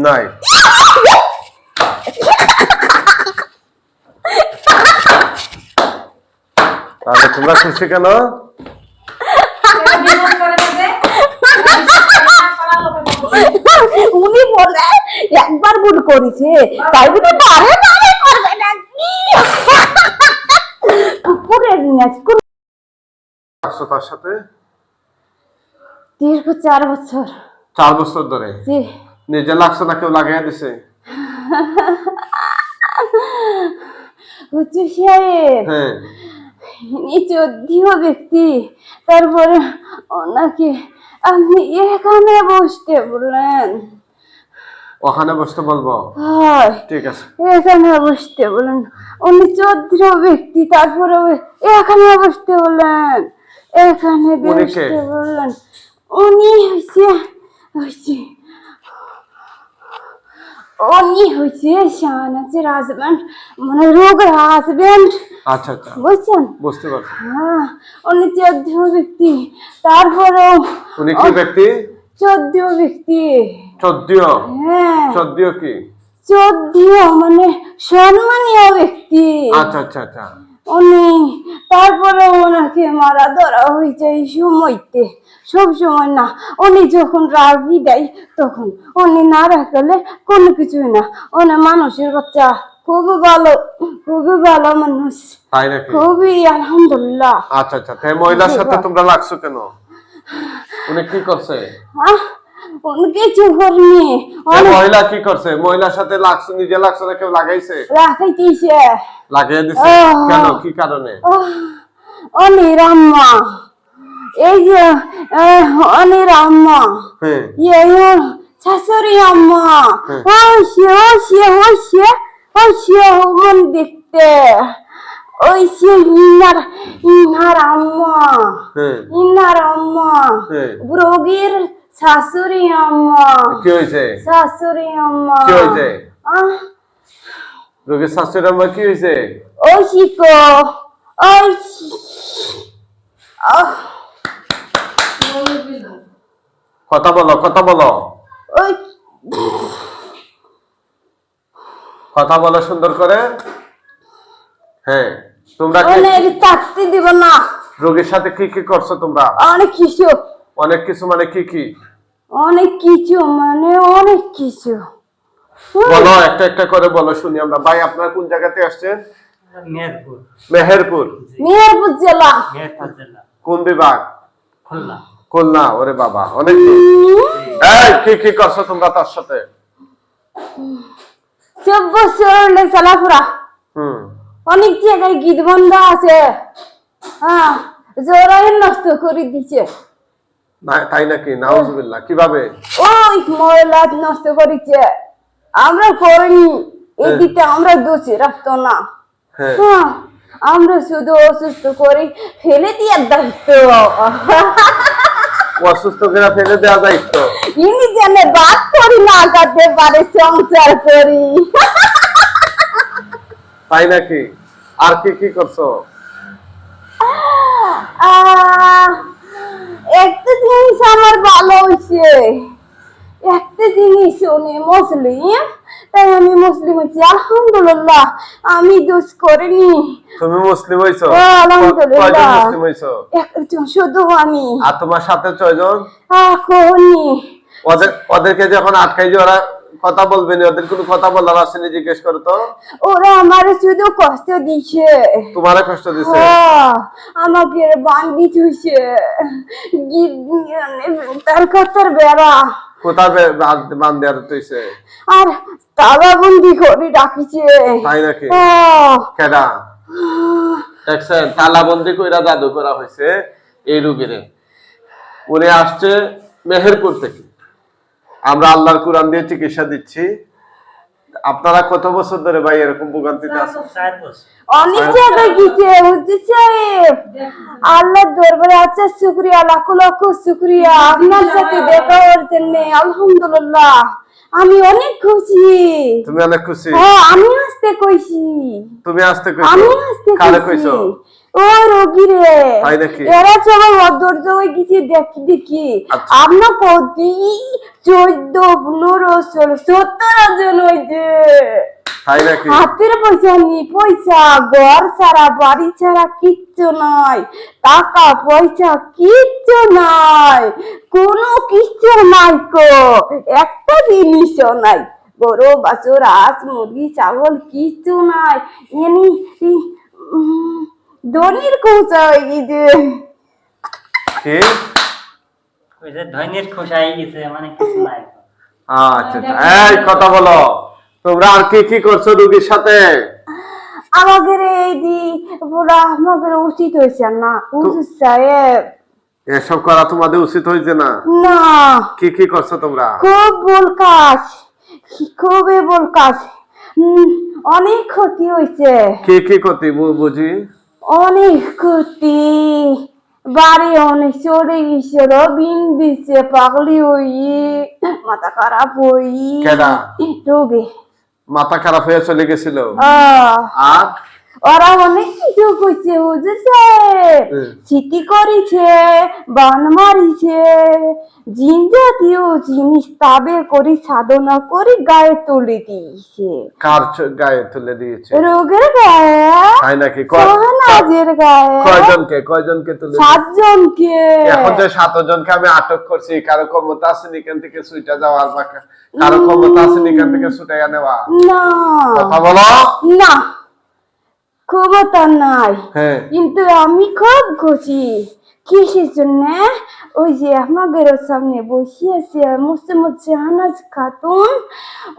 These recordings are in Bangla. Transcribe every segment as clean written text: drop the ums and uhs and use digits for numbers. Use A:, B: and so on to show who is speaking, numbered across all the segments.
A: নাই। তাহলে তোমরা খুশি কেন?
B: উনি বলে একবার ভুল করেছে তাই বলে বারে বারে করবে নাকি? কুকুরের নেচকুন
A: আসছো তার সাথে
B: দীর্ঘ 4 বছর।
A: 4 বছর ধরে?
B: জি।
A: নিজে লাগছো না কেউ লাগাইয়া দিছে?
B: হুজুর সাহেব,
A: হ্যাঁ।
B: ইনি যদিও ব্যক্তি, তারপরে ওনাকে আপনি এখানে বসতে বললেন।
A: ওখানে বসতে বলবো?
B: হয়,
A: ঠিক আছে।
B: এখানে বসতে বলেন। উনি চোদ্দ ব্যক্তি, তারপরে এখানে বসতে বললেন, এখানে বসতে বললেন। উনি হয়েছে শাহনাজের হাজবেন্ড, মানে রোগের হাজবেন্ড।
A: আচ্ছা আচ্ছা,
B: বুঝছেন?
A: বুঝতে পারছি।
B: হ্যাঁ, উনি 14 ব্যক্তি, তারপরেও
A: উনি কি ব্যক্তি?
B: 14 ব্যক্তি।
A: 14?
B: হ্যাঁ,
A: 14 কি?
B: 14 মানে সম্মানীয় ব্যক্তি।
A: আচ্ছা আচ্ছা আচ্ছা।
B: উনি তারপরে ওনাকে মারা ধরা হয়েছে এই সময়তে, সব সময় না। উনি যখন রাগি দেয় তখন, উনি না রাখলে কোনো কিছুই না। উনি মানুষের বাচ্চা, খুবই ভালো মানুষ।
A: তাই নাকি?
B: খুবই আলহামদুলিল্লাহ।
A: আচ্ছা আচ্ছা, তাই মহিলার সাথে তোমরা লাগছো কেন? উনি কি করছে?
B: উনি কিছু করেনি।
A: মহিলা কি করছে? মহিলার সাথে লাগছো, নিজে লাগছো না কেউ লাগাইছে?
B: রাখাইতেছে।
A: লাগিয়ে দিছে কেন? কি কারণে?
B: অনির আম্মা, এই যে অনির আম্মা, শাশুড়ি আম্মা, মন দেখতে ইনার আম্মা রোগীর শাশুড়ি আম্মা।
A: কি হয়েছে?
B: শাশুড়ি আম্মা
A: কি হয়েছে? রোগীর শাশুড়ি আম্মা কি হয়েছে?
B: ওই শিকো, ওই
A: কথা বলো, কথা বলো,
B: ওই
A: কথা বলো সুন্দর করে। হ্যাঁ, তোমরা
B: থাকতে দিব না।
A: রোগীর সাথে কি কি করছো তোমরা?
B: অনেক কিছু।
A: অনেক কিছু মানে কি কি?
B: অনেক কিছু মানে অনেক কিছু।
A: বলো, একটা একটা করে বলো শুনি আমরা। ভাই, আপনারা কোন জায়গাতে আসছেন?
C: মেহেরপুর।
A: মেহেরপুর?
B: মেহেরপুর জেলা।
A: কোন বিভাগ?
C: খুলনা।
A: খুলনা? ওরে বাবা, অনেক দূর। এই, কি কি করছো তোমরা তার সাথে?
B: 14 বছর চলাফেরা। অনেক জায়গায় গীত বন্ধ আছে। হ্যাঁ, জোরাই নষ্ট করে দিচ্ছে।
A: তাই নাকি? নাউজুবিল্লাহ। কিভাবে?
B: ওই মহিলা নষ্ট করেছে, আমরা করিনি। এই দিকটা আমরা দোষী রাখতো না। হ্যাঁ, আমরা শুধু অসুস্থ করে ফেলে দিয়ে দায়িত্ব।
A: অসুস্থ করে ফেলে দেওয়া দায়িত্ব?
B: ইনি যেন বাদ করি না করতে পারে, সংসার করি।
A: তাই নাকি? আর কি কি করছো?
B: একটা জিনিস আমার ভালো হয়েছে, একটা জিনিস উনি মুসলিম, তাই আমি মুসলিম হয়েছি। আলহামদুলিল্লাহ, আমি দোষ করিনি।
A: তুমি মুসলিম হইছো?
B: আলহামদুলিল্লাহ।
A: কয়জন মুসলিম হইছো?
B: একজন শুধু আমি।
A: আর তোমার সাথে 6 জন?
B: কোনি
A: ওদেরকে যখন আটকাই যে ওরা কথা বলবে না, ওদের কোনো কথা বলার আসেনি? জিজ্ঞেস করো তো।
B: ওরা আমার শুধু কষ্ট দিচ্ছে।
A: তোমারে কষ্ট দিছে?
B: আমাকে বান্দি থুইছে, তার কথার বেড়া।
A: কোথায় বান্ধে আর তুইছে?
B: আর তালাবন্দি করে রাখিছে।
A: তাই নাকি? কেডা? দেখছেন, তালাবন্দি কইরা জাদু করা হয়েছে এই রোগীরে। উনি আসছে মেহেরপুর থেকে। আমরা আল্লাহর কোরআন দিয়ে চিকিৎসা দিচ্ছি। আপনারা কত বছর ধরে ভাই এরকম ভোগান্তিতে আছেন?
C: 4 বছর।
B: অনেক জায়গায় গিয়েছে হুজুর সাহেব। আল্লাহর দরবারে আছে শুকরিয়া, লাখ লাখ শুকরিয়া আপনার সাথে দেখা হওয়ার জন্য। আলহামদুলিল্লাহ, আমি অনেক খুশি।
A: তুমি অনেক খুশি?
B: হ্যাঁ, আমি আসতে কইছি।
A: তুমি আসতে কইছো?
B: আমি আসতে
A: কারে
B: কইছি?
A: কইছো?
B: ও রোগী রে,
A: তাই নাকি?
B: এরা সবাই অধৈর্য হয়ে গেছে দেখি দেখি।
A: আচ্ছা।
B: আমরা কতি 14, 15, 16, 17 জন হয়েছে।
A: তাই নাকি?
B: হাতের পয়সা নি পয়সা, ঘর ছাড়া বাড়ি ছাড়া কিচ্ছু নাই, টাকা পয়সা কিচ্ছু নাই, কোনো কিচ্ছু নাই কো, একটা জিনিসও নাই, গরু বাছুর হাঁস মুরগি ছাগল কিচ্ছু নাই। এনি ধনির কৌচা হয়ে গেছে।
A: কি?
C: ওই যে ধৈর্যের খোসাই গেছে মানে কিছু নাই।
A: আচ্ছা আচ্ছা, এই কথা বলো, তোমরা আর কি কি করছো রোগীর সাথে?
B: আমাদের এই দি পুরা আমাদের উচিত হয়েছে না, হুজুর সাহেব।
A: এসব করা তোমাদের উচিত হয়েছে না?
B: না,
A: কি কি করছো তোমরা?
B: খুব ভুল কাজ, খুবই ভুল কাজ। অনেক ক্ষতি হয়েছে,
A: কি কি করতে বুঝি?
B: অনেক ক্ষতি। বাড়ি অনেক চড়ে গেছিল, বিন দিচ্ছে, পাগলি হই, মাথা খারাপ হই,
A: কেডা?
B: রোগে।
A: মাথা খারাপ হয়ে চলে গেছিল? আর
B: ওরা অনেক কিছু করছে হুজুর সাহেব,
A: হুম।
B: চিঠি করেছে, বান মারিছে, জিন জাতীয় জিনিস তাবে করে সাধনা করে গায়ে তুলে দিয়েছে।
A: কার গায়ে তুলে দিয়েছে?
B: রোগের গায়ে,
A: তাই নাকি?
B: সোহানাজের গায়ে।
A: কয়জনকে তুলে দিয়েছে?
B: 7 জনকে।
A: এখন যে 7 জনকে আমি আটক করছি, কারো ক্ষমতা আছে এখান থেকে ছুটে যাওয়ার, বা কারো ক্ষমতা আছে এখান থেকে ছুটাইয়া নেওয়া?
B: না,
A: কথা বলো।
B: না, ক্ষমতা নাই।
A: হ্যাঁ।
B: কিন্তু আমি খুব খুশি। কিসের জন্য? ওই যে আমাদের সামনে বসে আছে মুসলিমত জাহানাজ খাতুন,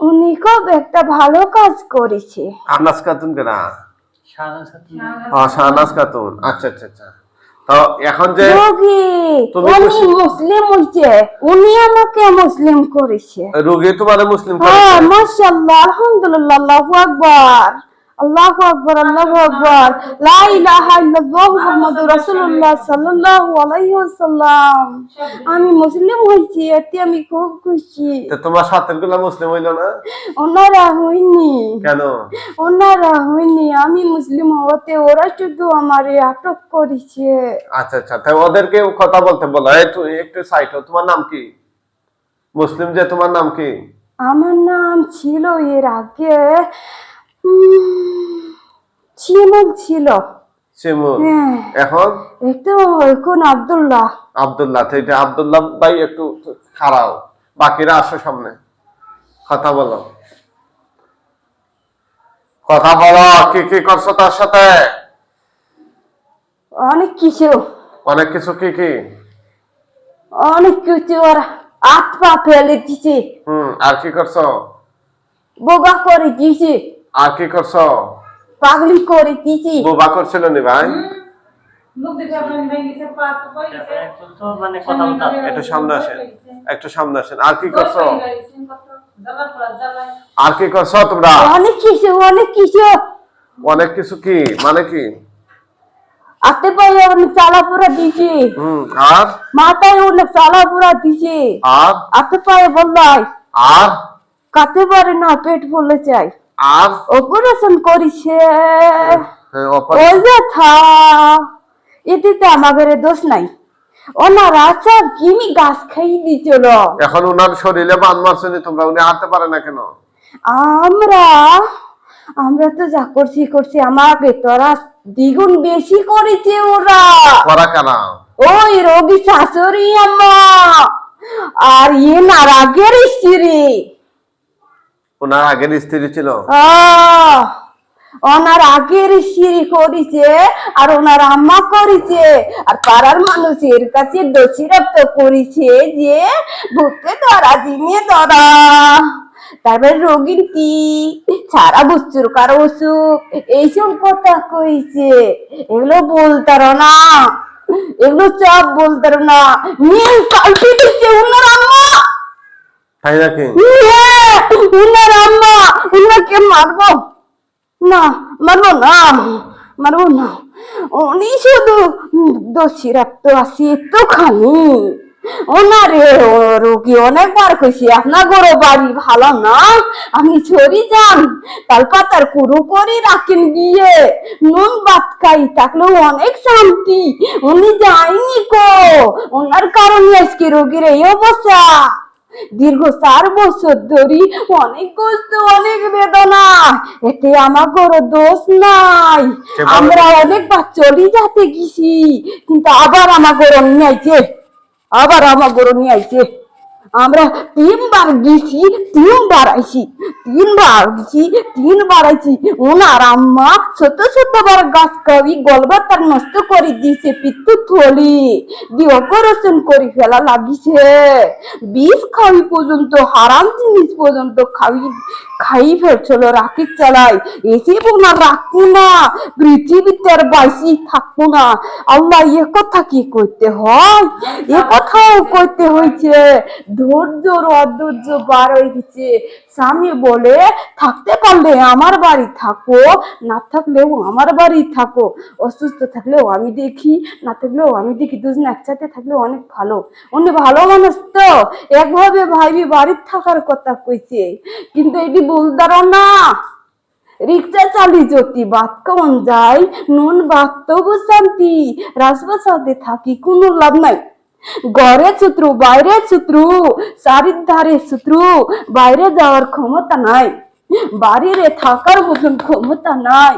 B: উনি খুব একটা ভালো কাজ করেছে।
A: আনাজ খাতুন কেনা?
C: সারা
A: শাহনাজ খাতুন। আচ্ছা আচ্ছা আচ্ছা। তো এখন যে
B: রোগী
A: তুমি
B: উনি
A: খুশি?
B: মুসলিম হয়েছে, উনি আমাকে মুসলিম করেছে।
A: রোগী তোমার মুসলিম
B: হ্যাঁ,
A: করেছে?
B: মাশাআল্লাহ, আলহামদুলিল্লাহ, আল্লাহু আকবার, আল্লাহু আকবার, আল্লাহু আকবার, লা ইলাহা ইল্লাল্লাহ মুহাম্মাদুর রাসূলুল্লাহ সাল্লাল্লাহু আলাইহি ওয়াসাল্লাম। আমি মুসলিম হয়েছি, এতে আমি খুব খুশি।
A: তো তোমার সাথের গুলা মুসলিম হইলো না
B: ওনারা হয়নি,
A: কেন?
B: ওনারা হয়নি, আমি মুসলিম হওয়াতে ওরা শুধু আমারে আটক করেছে।
A: আচ্ছা আচ্ছা, তাই ওদেরকে কথা বলতে বলো। একটু একটু সাইড হও। তোমার নাম কি? মুসলিম যে, তোমার নাম কি?
B: আমার নাম ছিল এর আগে চিমন ছিল।
A: শিমুল।
B: হ্যাঁ।
A: এখন?
B: এখন আব্দুল্লাহ।
A: আব্দুল্লাহ। তো এটা আব্দুল্লাহ ভাই একটু খাড়াও, বাকিরা আসো সামনে, কথা বলো, কথা বলো। কি কি করছো তার সাথে?
B: অনেক কিছু,
A: অনেক কিছু। কি কি?
B: অনেক কিছু। ওরা হাত পা ফেলে দিছে,
A: আর কি করছো?
B: বোবা করে দিছে,
A: আর কি করছো?
B: পাগলি করে দিছে।
A: বোবা করছিল নি ভাই?
C: মানে কথা বলতে
A: একটু সামনে আসেন, একটু সামনে আসেন। আর কি করছো? আর কি করছো তোমরা?
B: অনেক কিছু, অনেক কিছু।
A: অনেক কিছু কি মানে কি?
B: হাতে পায়ে অনেক চালাপুরা দিছে,
A: আর
B: মাথায় অনেক চালাপুরা দিছে,
A: আর
B: হাতে পায়ে বললাই
A: আর
B: কাতে পারে না, পেট ফুলে চাই,
A: আর
B: অপারেশন করেছে।
A: হ্যাঁ,
B: ওই যে থা, এতে তো আমাদের দোষ নাই, ওনারা সব কিনি গাছ খাই দিছিল।
A: এখন ওনার শরীরে বান মারছেনি তোমরা, উনি হাঁটতে পারে না কেন?
B: আমরা আমরা তো যা করছি করছি, আমাকে তোরা দ্বিগুণ বেশি করেছে ওরা।
A: করা কেন?
B: ওই রোগী শাশুড়ি আম্মা আর নার আগের স্ত্রী,
A: ওনার আগের স্ত্রী ছিল?
B: ওনার আগের স্ত্রী করেছে, আর ওনার আম্মা করেছে, আর পাড়ার মানুষের কাছে দোষীরাপ্ত করেছে যে ভূতকে ধরা দিনে ধরা। তারপরে রোগীর কি সারা বছর কারো অসুখ, এইসব কথা কইছে। এগুলো বলতার না, এগুলো সব বলতার না। নীল পাল্টে দিচ্ছে ওনার আম্মা।
A: তাই নাকি?
B: ওনার আম্মা, ওনাকে মারবো না, মারবো না, মারবো না। উনি শুধু দোষী রাখতে আসি একটুখানি, ওনারে রোগী অনেকবার কইছি আপনার গরো বাড়ি ভালো না, আমি চরি যান তাল পাতার কুরু করে রাখেন গিয়ে নুন ভাত খাই থাকলেও অনেক শান্তি। উনি যায়নি কো, ওনার কারণে আজকে রোগীর এই অবস্থা। দীর্ঘ 4 বছর ধরে অনেক কষ্ট অনেক বেদনা, এতে আমার বড় দোষ নাই। আমরা অনেকবার চলি যেতে গেছি কিন্তু আবার আমার গরম নিয়ে আইছে, আবার আমার গরু নিয়ে আইছে। আমরা 3 বার গেছি 3 বার আইছি, 3 বার গেছি 3 বার আইছি। ওনার আম্মা ছোট ছোট বার গাছ কাবি গলবার তার নষ্ট করে দিয়েছে, পিত্তু থলি দিয়ে অপারেশন করে ফেলা লাগিছে। বিষ খাওয়াই পর্যন্ত হারাম জিনিস পর্যন্ত খাই ফেলছিল, রাখি চালাই এসে ওনার রাখবো না, পৃথিবীতে আর বাইসি থাকবো না। আল্লাহ এ কথা কি করতে হয়, এ কথাও করতে হয়েছে। ধৈর্যর অধৈর্য বার হয়ে গেছে। স্বামী বলে থাকতে পারলে আমার বাড়ি থাকো, না থাকলেও আমার বাড়ি থাকো, অসুস্থ থাকলেও আমি দেখি, না থাকলেও আমি দেখি, দুজন একসাথে থাকলে অনেক ভালো। উনি ভালো মানুষ তো, একভাবে ভাইবি বাড়ির থাকার কথা কইছে, কিন্তু এটি বুঝদার না। রিক্সা চালি যদি ভাত খাওয়ান যায়, নুন ভাত তবু শান্তি, রাজপ্রাসাদে থাকি কোনো লাভ নাই। ঘরে শত্রু বাইরে শত্রু, চারিধারে শত্রু, বাইরে যাওয়ার ক্ষমতা নাই, বাড়িতে থাকার মতন ক্ষমতা নাই,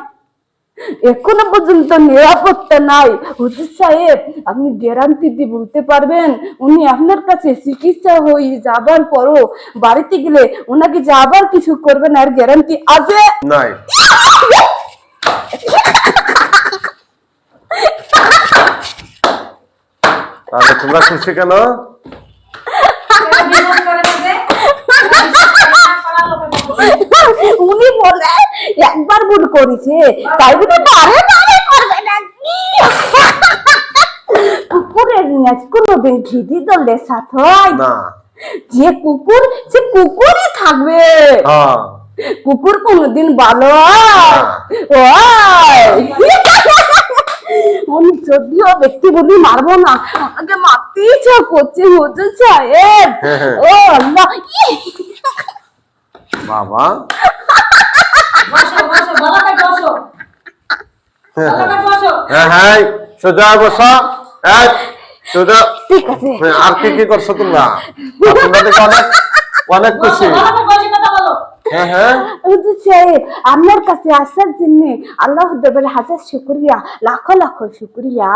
B: এখনো পর্যন্ত নিরাপত্তা নাই। হুজুর সাহেব আপনি গ্যারান্টি দিয়ে বলতে পারবেন উনি আপনার কাছে চিকিৎসা হয়ে যাবার পরও বাড়িতে গেলে ওনাকে যাবার কিছু করবেন আর গ্যারান্টি আছে?
A: নাই। তাহলে তোমরা খুশি কেন?
B: উনি বলে একবার ভুল করেছে তাই বলে বারে বারে করবে নাকি? কুকুরের ন্যাজ কোনোদিন ঘিদি দলের সাথে হয়
A: না।
B: যে কুকুর সে কুকুরই থাকবে, কুকুর কোনোদিন ভালো হয়? আমি যদিও ব্যক্তি বলি মারবো না, আমাকে মারতে ইচ্ছা করছে হুজুর সাহেব। ও আল্লাহ,
A: বাবা হ্যাঁ সোজা বসো, সোজা।
B: ঠিক আছে।
A: আর কি কি করছো তোমরা? তোমরা দেখে অনেক অনেক খুশি। হ্যাঁ হ্যাঁ
B: হুজুর সাহেব আপনার কাছে আসার জন্য আল্লাহ দেবের হাজার শুকরিয়া, লাখো লাখো শুকরিয়া।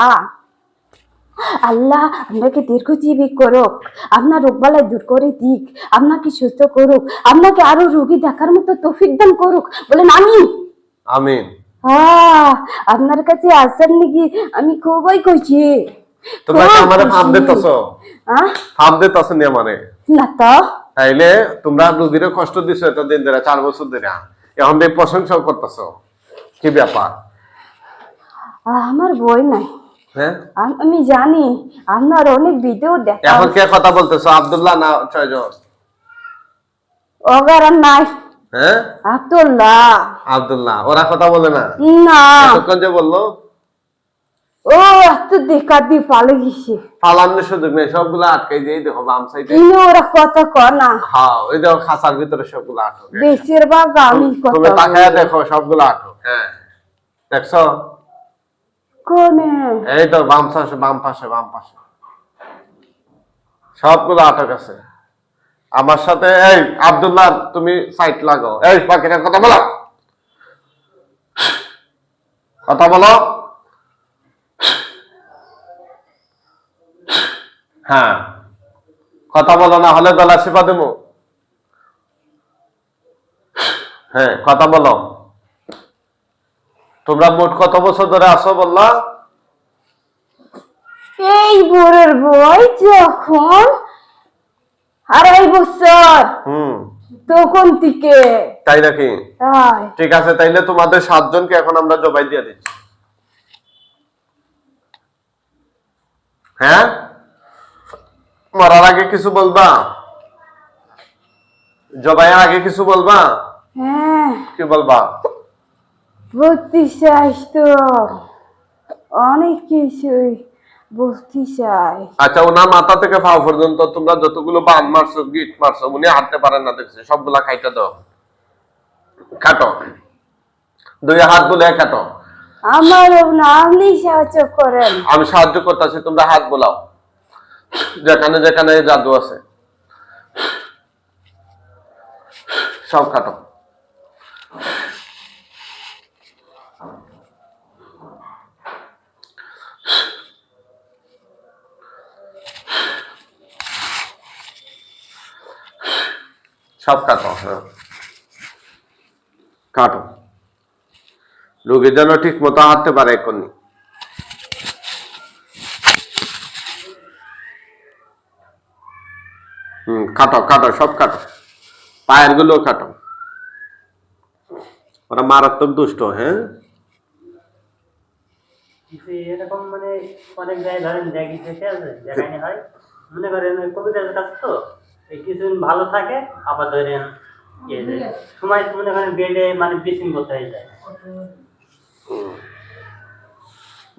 B: আল্লাহ আপনাকে দীর্ঘজীবী করুক, আপনার রোগবালাই দূর করে দিক, আপনাকে সুস্থ করুক, আপনাকে আরো রোগী দেখার মতো তৌফিক দান করুক। বলেন আমিন।
A: আমিন।
B: আপনার কাছে আসার নাকি আমি খুবই খুশি।
A: তোমরা কি আমারে ফাম দিতেছো? ফাম দিতেছো নি আমারে?
B: না তো।
A: তাইলে তোমরা রোগীরে কষ্ট দিছো এতদিন ধরে, 4 বছর ধরে, এখন দিয়ে প্রশংসা করতেছো, কি ব্যাপার?
B: আমার বই নাই।
A: হ্যাঁ
B: আমি জানি আপনার অনেক ভিডিও দেখা।
A: এখন কে কথা বলতেছো, আব্দুল্লাহ না ছয়জন?
B: ওগার নাই।
A: হ্যাঁ
B: আব্দুল্লাহ।
A: আব্দুল্লাহ ওরা কথা বলে না?
B: না।
A: এতক্ষণ যে বললো
B: ও এত দেখা দিয়ে পালে গেছে,
A: পালানোর সুযোগ নেই, সবগুলো আটকাই দিয়ে দেখো বাম সাইডে।
B: কিন্তু ওরা কথা কয় না।
A: হ্যাঁ ওই দেখো খাঁচার ভিতরে সবগুলো আটক।
B: বেশিরভাগ আমি
A: তুমি
B: কথা
A: তাকায় দেখো সবগুলো আটক। হ্যাঁ দেখছো?
B: কোনে?
A: এই তো বাম পাশে, বাম পাশে, বাম পাশে সবগুলো আটক আছে আমার সাথে। এই আব্দুল্লাহ তুমি সাইড লাগো। এই বাকিরা কথা বলো, কথা বলো। হ্যাঁ কথা বলো, না হলে গলা চেপা দেবো। হ্যাঁ কথা বলো। তোমরা মোট কত বছর ধরে আসো বললা?
B: এই বুড়ের বই যখন 2.5 বছর তখন থেকে।
A: তাই নাকি? ঠিক আছে, তাইলে তোমাদের 7 জনকে এখন আমরা জবাই দিয়ে দিচ্ছি। হ্যাঁ মরার আগে কিছু বলবা? জবাইয়ের আগে কিছু বলবা?
B: হ্যাঁ
A: কি বলবা?
B: বলতে চাইস তো অনেক কিছুই, বলতে চাই।
A: আচ্ছা, ওনার মাথা থেকে পা পর্যন্ত তোমরা যতগুলো বান মারছো, গিট মারছো, উনি হাঁটতে পারেন না দেখছি, সবগুলা খাইতে দাও। কাটো, দুই হাত বলে কাটো।
B: আমার না, আপনি সাহায্য করেন।
A: আমি সাহায্য করতেছি, তোমরা হাত বোলাও যেখানে যেখানে জাদু আছে, সব কাটো। সব কাটো, হ্যাঁ কাটো। রোগী যেন ঠিক মতো হাঁটতে পারে এখনই। কাটো কাটো, সব কাটো, পায়ের গুলো কাটো। ওরা মারাত্মক দুষ্ট। হ্যাঁ,
C: এরকম মানে অনেক জায়গায় ধরেন দেখি থেকে আছে দেখানি হয়, মনে করেন ওই কবিতার কাজ তো এই কিছুদিন ভালো থাকে, আবার ধরেন সময় মনে করেন বেডে মানে ব্লিচিং করতে হয়ে যায়।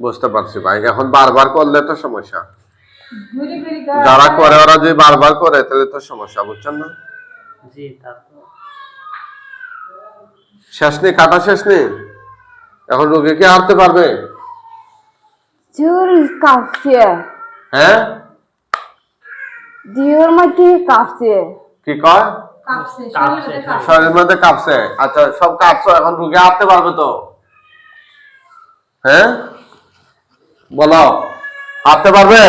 A: বুঝতে পারছি ভাই, এখন বারবার করলে তো সমস্যা। যারা করে ওরা যদি বারবার করে তাহলে তো সমস্যা, বুঝছেন না?
C: জি, তারপর
A: শেষ নেই, কাটা শেষ নেই। এখন রোগী কি হাঁটতে পারবে?
B: জোর কাঁপছে,
A: হ্যাঁ,
B: দেহের মধ্যে কাঁপছে।
A: কি কয়?
C: কাঁপছে।
A: শরীরের মধ্যে কাঁপছে। আচ্ছা, সব কাঁপছো, এখন রোগী হাঁটতে পারবে তো? হ্যাঁ, বলো, হাঁটতে পারবে?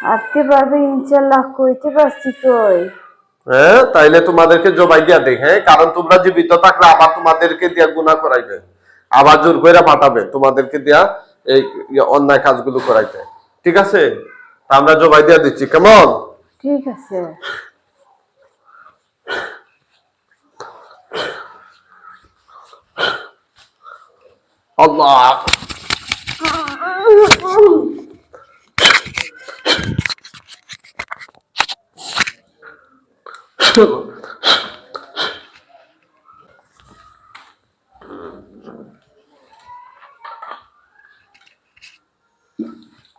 B: হাঁটতে পারবে ইনশাল্লাহ, কইতে পারছি কই।
A: হ্যাঁ, তাইলে তোমাদেরকে জবাই দিয়া দেখ। হ্যাঁ, কারণ তোমরা জীবিত থাকলে আবার তোমাদেরকে দিয়া গুনাহ করাইবে, আবার জোর করে পাঠাবে তোমাদেরকে দিয়া এই অন্যায় কাজগুলো করাইতে। ঠিক আছে, তা আমরা জবাই দিয়া দিচ্ছি, কেমন?
B: ঠিক আছে।
A: আল্লাহ,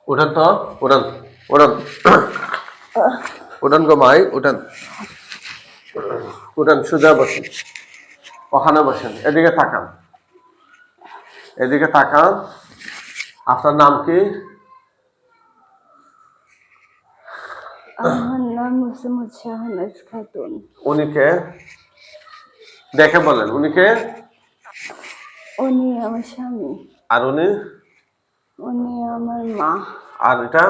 A: উঠান তো, উঠান উঠান উঠান গো মাই, উঠান উঠান, সোজা বসেন, ওখানে বসেন, এদিকে তাকান, এদিকে তাকান। আপনার নাম কি?
B: আমার নাম মুসাম্মদ শাহনাজ খাতুন।
A: উনি কে? দেখে বলেন, উনি কে?
B: উনি আমার স্বামী।
A: আর উনি?
B: উনি আমার মা।
A: আর এটা?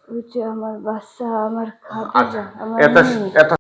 B: ওইটা আমার বাচ্চা, আমার
A: আচ্ছা,
B: খাদিজা, আমার
A: এটা
B: মেয়ে।
A: এটা